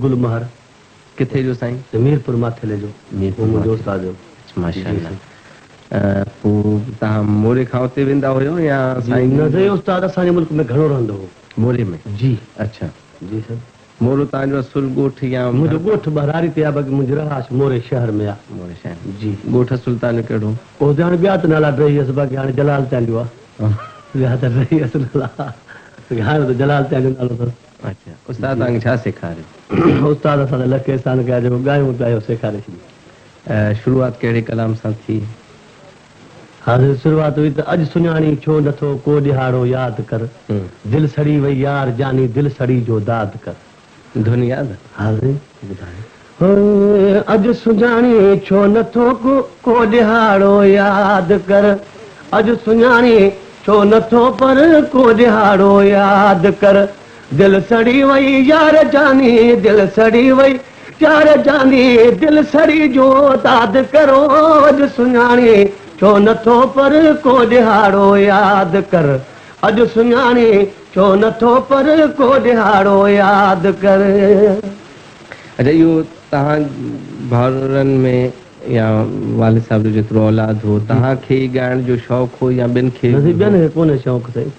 गुलमहर किथे जो साईं? मीरपुर माथेले जो मुंहिंजो उस्ताद जो। माशाअल्लाह। पोइ तव्हां मोरे खां उते वेंदा हुयो या साईं? न उस्ताद असांजे मुल्क में घणो रहंदो हो। मोरे में? जी। अच्छा जी सर। मोरो तव्हांजो असुल ॻोठ या? मुंहिंजो ॻोठ बरारी ते आहे, बाक़ी मुंहिंजी रहाश मोरे शहर में आहे। मोरे शहर जी। ॻोठ असुल तव्हांजो कहिड़ो? उते हाणे ॿिया त नाला रही हुअसि, बाक़ी हाणे जलाल चांडियो आहे। ॿिया त रही हुअसि नाला, हाणे त जलाल चांडियो नालो अथसि। अच्छा उस्ताद तव्हांखे छा सेखारियो? उस्ताद असांजा लखे साल कया जेको ॻायूं पिया सेखारे छॾी। शुरूआत कहिड़े कलाम सां थी? हाज़िर शुरूआत हुई त अॼु सुञाणी छो नथो को ॾिहाड़ो यादि कर, दिलि सड़ी वई यार जानी दिलि सड़ी जो दाद कर। धुन यादि? हाज़िर ॿुधाए। अॼु सुञाणी छो नथो को ॾिहाड़ो यादि कर, अॼु सुञाणी छो नथो पर को ॾिहाड़ो यादि कर, दिलि सड़ी वई यार जानी दिलि सड़ी वई यार जानी दिलि सड़ी जो दाद करो, अॼु सुञाणी छो नथो पर को ॾिहाड़ो यादि कर, अॼु सुञाणी छो नथो पर को ॾिहाड़ो यादि कर। अच्छा इहो तव्हां भाउरनि में या वालिद साहिब जो जेतिरो औलाद हो तव्हांखे ॻाइण जो शौक़ु हो या ॿियनि खे? ॿियनि खे कोन्हे शौक़ु साईं।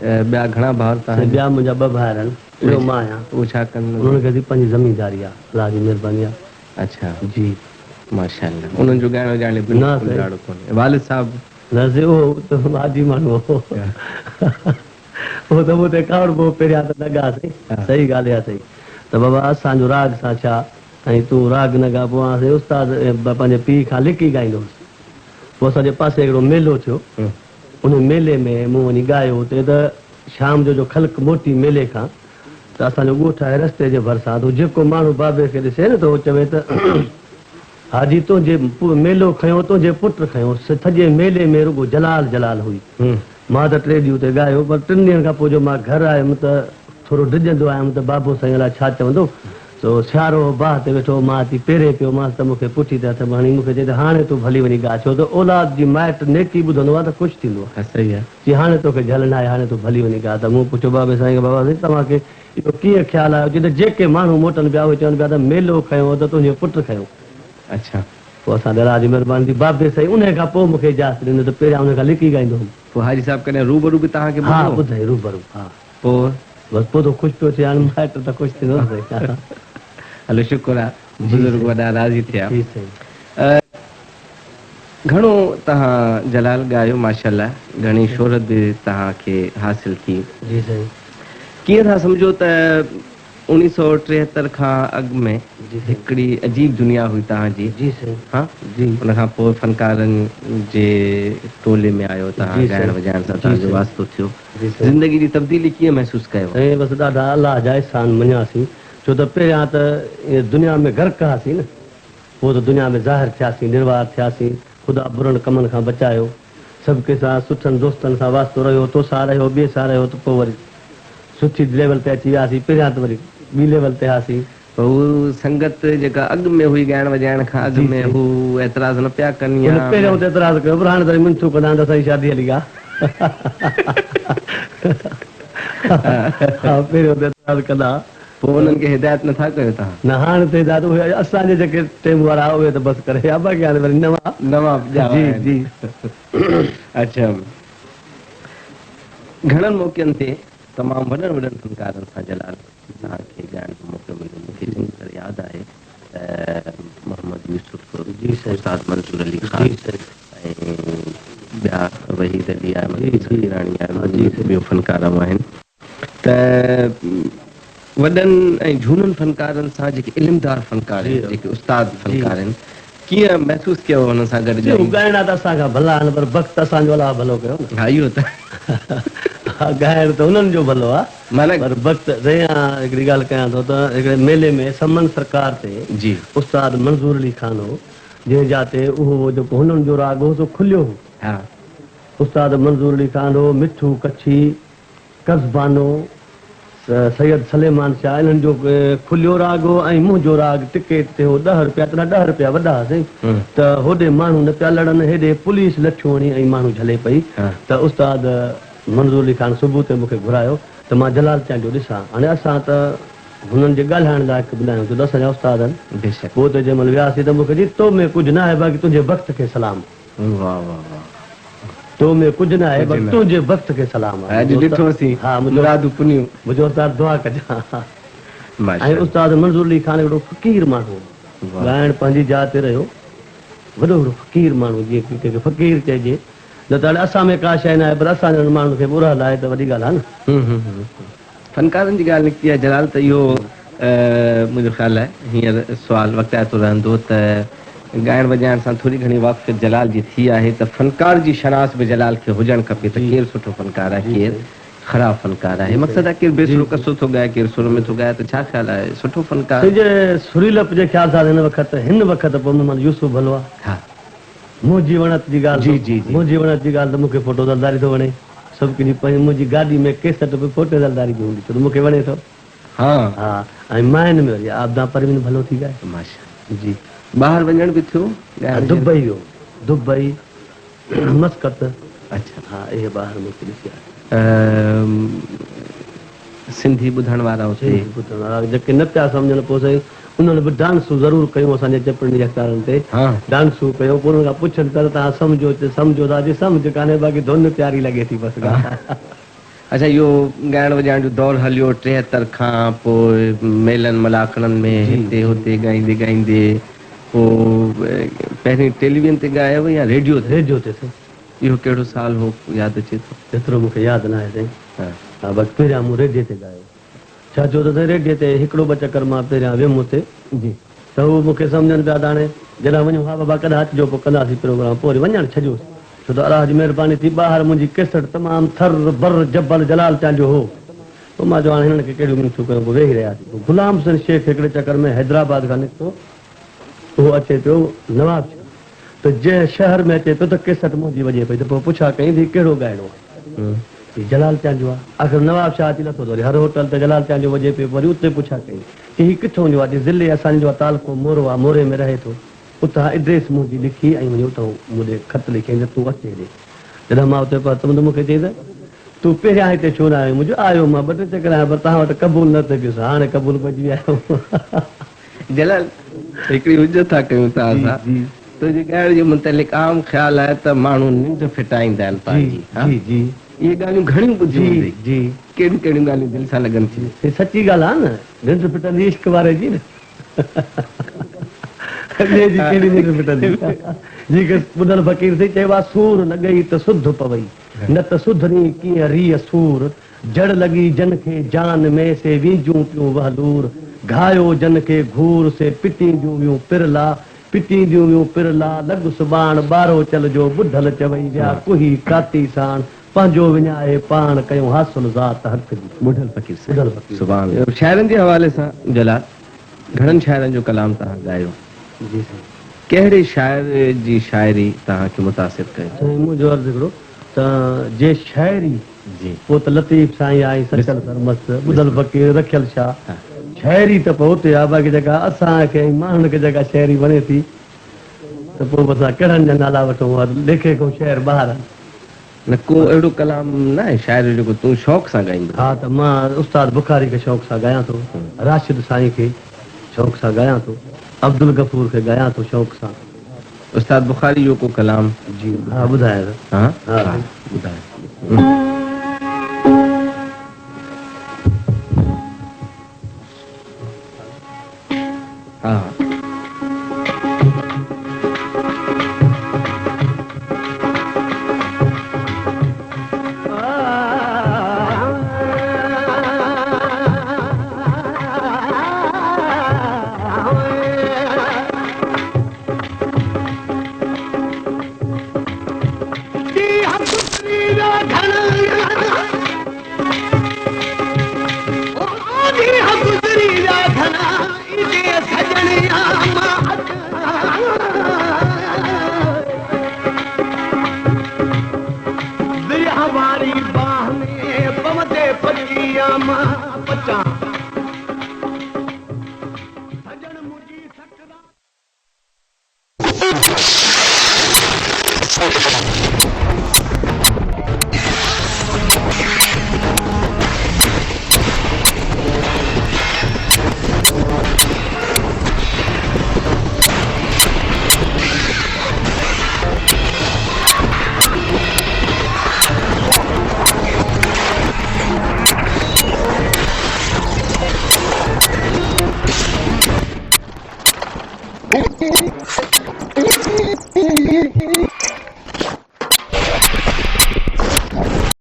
ॿिया घणा भाउर तव्हां? ॿिया मुंहिंजा ॿ भाउर आहिनि, ॿियो मां आहियां। उहो छा कनि? उन्हनि खे पंहिंजी ज़मीनदारी आहे, अलाह जी महिरबानी आहे। अच्छा जी माशाअल्लाह। उन्हनि जो ॻाइण वॼाइण बिल्कुलु ॾाढो कोन्हे। वालिद साहिब? न से उहो त हाजी माण्हू हो, उहो त उते कावड़ पोइ पहिरियां त न ॻा साईं। सही ॻाल्हि आहे साईं। त बाबा असांजो राग सां छा ऐं तूं राग न ॻा। पोइ असां उस्ताद पंहिंजे पीउ खां लिकी ॻाईंदो हुउसि। पोइ असांजे पासे हिकिड़ो मेलो थियो, उन मेले में मूं वञी ॻायो। हुते त शाम जो ख़ल्क मोटी मेले खां त असांजो ॻोठ आहे रस्ते जे भरिसां। त जेको माण्हू बाबे खे ॾिसे न त उहो चवे त हाजी तुंहिंजे मेलो खयो, तुंहिंजे पुट खयो। सॼे मेले में रुगो जलाल जलाल हुई। मां त 3 ॾींहं हुते ॻायो, पर 3 ॾींहंनि खां पोइ जो मां घर आयुमि त थोरो डिॼंदो आयुमि त बाबो साईं अलाए छा चवंदो। त सियारो बाहि ते वेठो, मां अची पेरे पियो मांसि त मूंखे पुठी त हथ हणी मूंखे चए त हाणे तूं भली वञी ॻा। छो त औलाद जी माइट नेकी ॿुधंदो आहे त ख़ुशि थींदो आहे। सही आहे जी। हाणे तोखे झल न आहे, हाणे तूं भली वञी ॻा। त मूं पुछियो बाबे साईं, बाबा साईं तव्हांखे इहो कीअं ख़्यालु आयो? चई त जेके माण्हू मोटनि पिया उहे चवनि पिया त मेलो खयो त तुंहिंजे पुटु खयो। अच्छा। पोइ असां अलाह जी महिरबानी थी बाबे साईं उन खां पोइ मूंखे इजाज़त ॾिनो त पहिरियां उन खां लिकी ॻाईंदो हुउमि। पोइ हाजी साहिब कॾहिं रूबरू बि तव्हांखे? हा ॿुधाई रूबरू। हा पोइ बसि पोइ त ख़ुशि पियो थिए, हाणे माइट त ख़ुशि थींदो न। हलो शुक्र आहे, बुज़ुर्ग वॾा राज़ी थिया। जी साईं। घणो तव्हां जलाल ॻायो माशाअल्लाह, घणी शोहरत बि तव्हांखे हासिल थी। जी साईं। कीअं था सम्झो त 1973 खां अॻु में हिकिड़ी अजीब दुनिया हुई तव्हांजी? जी साईं। हा जी। उन खां पोइ फनकारनि जे टोले में आयो, तव्हां ॻाइण वॼाइण सां तव्हांजो वास्तो थियो। ज़िंदगी जी तब्दीली कीअं महसूसु कयो? साईं बसि ॾाढा अलाह जा एहसान मञियासीं। छो त पहिरियां त दुनिया में गर्क हुआसीं न, पोइ त दुनिया में ज़ाहिर थियासीं, निर्वार थियासीं। ख़ुदा बुरनि कमनि खां बचायो, सभु कंहिंसां सुठनि दोस्तनि सां वास्तो रहियो, तोसां रहियो, ॿिए सां रहियो, त पोइ वरी सुठी लेवल ते अची वियासीं। पहिरियां त वरी ॿी लेवल ते हुआसीं। हू संगत जेका अॻु में हुई ॻाइण वॼाइण खां अॻु में, हू एतिराज़ न पिया कनि? पहिरियों त एतिराज़ कयो, पर हाणे त मिंथू कंदा त असांजी शादी हली आहे। हा पहिरियों त एतिराज़ कंदा, पोइ उन्हनि खे हिदायत नथा कयो तव्हां? न हाणे त हिदायत उहे असांजे जेके टेम वारा उहे त बसि करे, बाक़ी हाणे वरी नवां। जी जी। अच्छा, घणनि मौक़नि ते तमामु वॾनि वॾनि फनकारनि सां जलाल तव्हांखे ॻाइण जो मौक़ो मिलियो? मूंखे चङी तरह यादि आहे त मोहम्मद यूसुफ, उस्ताद मंसूर अली ख़ान ऐं ॿिया वहीद अली आहे, ईरानी आहे, ॿियो फनकार आहिनि। त वॾनि ऐं झूननि फनकारनि सां जेके इल्मदार फनकार आहिनि, जेके उस्ताद फनकार आहिनि, कीअं महसूसु कयो हुननि सां गॾु? ॻाइणा त असांखां भला आहिनि, पर वक़्तु असांजो अलाह भलो कयो न। हा इहो त ॻाइण त उन्हनि जो भलो आहे, पर वक़्तु हिकिड़ी ॻाल्हि कयां थो त हिकिड़े मेले में समन सरकार ते जी उस्ताद मंसूर अली ख़ान हो, जंहिं जाते उहो जेको हुननि जो राग हो सो खुलियो हो। हा उस्ताद मंसूर अली ख़ान हो, मिठू कच्छी, कज़बानो, सैयद सलेमान शाह, इन्हनि जो खुलियो राग हो। ऐं मुंहिंजो राग टिकेट ते हो 10 रुपया, त 10 रुपया वॾा हुआसीं त होॾे माण्हू न पिया लड़नि, हेॾे पुलिस लठियूं हणी ऐं माण्हू झले पई। त उस्ताद मंसूर अली ख़ान सुबुह ते मूंखे घुरायो त मां जलाल चांडियो ॾिसां। हाणे असां त हुननि जे ॻाल्हाइण लाइ ॿुधायूं त असांजा उस्ताद आहिनि बेशक पोइ त जंहिं महिल वियासीं त मूंखे जी तो में कुझु न आहे बाक़ी तुंहिंजे वक़्त खे सलाम वाह वाह वाह तो में कुझु न आहे कुझु बाक़ी न। तुंहिंजे वक़्त खे सलाम आहे अॼु ॾिठोसीं हा मुरादूं पुनियूं मुंहिंजो उस्ताद दुआ कजां ऐं माशाअल्लाह उस्ताद मंज़ूर अली ख़ान हिकिड़ो फ़क़ीर माण्हू वाह। ॻाइण पंहिंजी जाइ ते रहियो वॾो वॾो फ़क़ीर माण्हू जीअं की कंहिंखे फ़क़ीर चइजे न त हाणे असां में का शइ न आहे पर असांजे माण्हुनि खे ॿुरल आहे त वॾी ॻाल्हि आहे न फनकारनि जी ॻाल्हि निकिती आहे जलाल त इहो मुंहिंजो ख़्यालु आहे हींअर सुवालु वक़्ताइतो रहंदो त ॻाइण वॼाइण सां थोरी घणी वाक़फ़ जलाल जी थी आहे त फनकार जी शनास बि जलाल खे हुजणु खपे त केरु सुठो फनकार आहे केरु ख़राबु फनकार आहे मक़सदु आहे केरु बेसुरो कसो थो ॻाए केरु सुर में थो ॻाए त छा ख़्यालु आहे सुठो फनकार तुंहिंजे सुरीलप जे ख़्याल सां हिन वक़्त पोइ मोहम्मद यूसुफ भलो आहे हा मुंहिंजी वणत जी ॻाल्हि जी, जी, जी। मुंहिंजी वणत जी ॻाल्हि त मूंखे फोटो दलदारी थो वणे सभु कंहिंजी पंहिंजी मुंहिंजी गाॾी में केसट बि फोटो दलदारी जी हूंदी छो त मूंखे वणे थो हा हा ऐं माइन में वरी आबदा परवीन भलो थी ॻाए माशा जी ॿाहिरि वञण बि थियो ॻाइण जे- दुबई हो दुबई मस्कत अच्छा हा इहे ॿाहिरि मूंखे ॾिसी आहे सिंधी ॿुधण वारा हुते जेके न पिया सम्झनि पोइ साईं उन्हनि बि डांसूं ज़रूरु कयूं असांजे चपड़नि जे अख़बारनि ते हा डांसूं कयूं पोइ उन्हनि खां पुछनि कर तव्हां सम्झो सम्झो था अॼु सम्झ कान्हे बाक़ी धुन प्यारी लॻे थी बसि अच्छा इहो ॻाइण वॼाइण जो दौरु हलियो 73 खां पोइ मेलनि मलाकड़नि में जी, हिते हुते ॻाईंदे ॻाईंदे पोइ पहिरीं टेलीविजन ते ॻायो या रेडियो ते रेडियो ते साईं इहो कहिड़ो साल हो यादि अचे थो एतिरो मूंखे यादि न आहे साईं हा हा बसि पहिरियां मूं रेडियो ते ॻायो छा चयो त साईं रेडियो ते हिकिड़ो ॿ चकर मां पहिरियां वियुमि हुते जी त उहो मूंखे सम्झनि पिया त हाणे जॾहिं वञूं हा बाबा कॾहिं अचिजो पोइ कंदासीं प्रोग्राम पोइ वरी वञणु छॾियोसि छो त अलाह जी महिरबानी थी ॿाहिरि मुंहिंजी केसट तमामु थर बर जबल जलाल तव्हांजो हो पोइ मां चयो हाणे हिननि खे कहिड़ियूं मिनथूं कयूं पोइ वेही रहियासीं पोइ गुलाम हुसैन शेख हिकिड़े चकर में हैदराबाद खां निकितो उहो अचे पियो नवाब शाह त जंहिं शहर में अचे पियो त केसट मुंहिंजी वॼे पई त पोइ पुछा कई थी कहिड़ो ॻाइणो आहे ही जलाल तव्हांजो आहे आख़िर नवाब शाह अची नथो वरी हर होटल ते जलाल तव्हांजो वॼे पियो वरी उते पुछा कई की ही किथां जो आहे ज़िले असांजो आहे तालको मोरो आहे मोरे में रहे थो उतां एड्रेस मुंहिंजी लिखी ऐं वञी उतां मुंहिंजे ख़त लिखी तूं अचे ॾे जॾहिं मां उते पहुतमि त मूंखे चई त तूं पहिरियां हिते छो न आयो मुंहिंजो आयो मां ॿ टे चकर आहियां पर तव्हां वटि क़बूल न थियो पियुसि हाणे क़बूल पइजी विया आहियो जलाल हिकिड़ी हुजत था कयूं था असां तुंहिंजे ॻाइण जे मुतलिक़ आम ख़्यालु आहे त माण्हू निंड फिटाईंदा आहिनि पंहिंजी हा? जी जी इहे ॻाल्हियूं घणियूं ॿुधियूं जी हूंदी जी कहिड़ियूं कहिड़ियूं ॻाल्हियूं दिलि सां लॻनि थियूं हे सची ॻाल्हि आहे न निंड फिटंदी इश्क वारे जी न ॿिए जी कहिड़ी निंड फिटंदी जी के ॿुधल फ़क़ीर थी चयो आहे सूर लॻई त सुध पवई न त सुधरी कीअं रीह सूर जड़ लॻी जन खे जान में से वींजूं पियूं वहलूर घायो जन खे घूर से पिटींदियूं वियूं पिरला पिटींदियूं वियूं पिरला लॻ सुभाण ॿारो चलजो ॿुधल चवई विया कुही काती साण पंहिंजो विञाए पाण कयूं हासिल ज़ात हक़ जी ॿुधल फ़क़ीर साहिब। ॿुधल फ़क़ीर सुभाणे शाइरनि जे हवाले सां जलाल घणनि शाइरनि जो कलाम तव्हां ॻायो जी साईं कहिड़े शाइर जी शाइरी तव्हांखे मुतासिर कयो साईं मुंहिंजो अर्ज़ु हिकिड़ो त जे शाइरी जी पोइ त लतीफ़ साईं आई सचल सरमस्त ॿुधल फ़क़ीर रखियल छा शाइरी त पोइ हुते आहे बाक़ी जेका असांखे माण्हुनि खे जेका शाइरी वणे थी त पोइ असां कहिड़नि जा नाला वठूं लेखे को शहर ॿाहिरि न को अहिड़ो कलाम न आहे शाइर जेको तूं शौक़ सां ॻाईंदो हा त मां उस्ताद बुखारी खे शौक़ सां ॻायां थो राशिद साईं खे शौक़ सां ॻायां थो अब्दुल गफूर खे ॻायां थो शौक़ सां उस्ताद बुखारी जो को कलाम जी हा ॿुधाए हा हा। ॿुधाए हा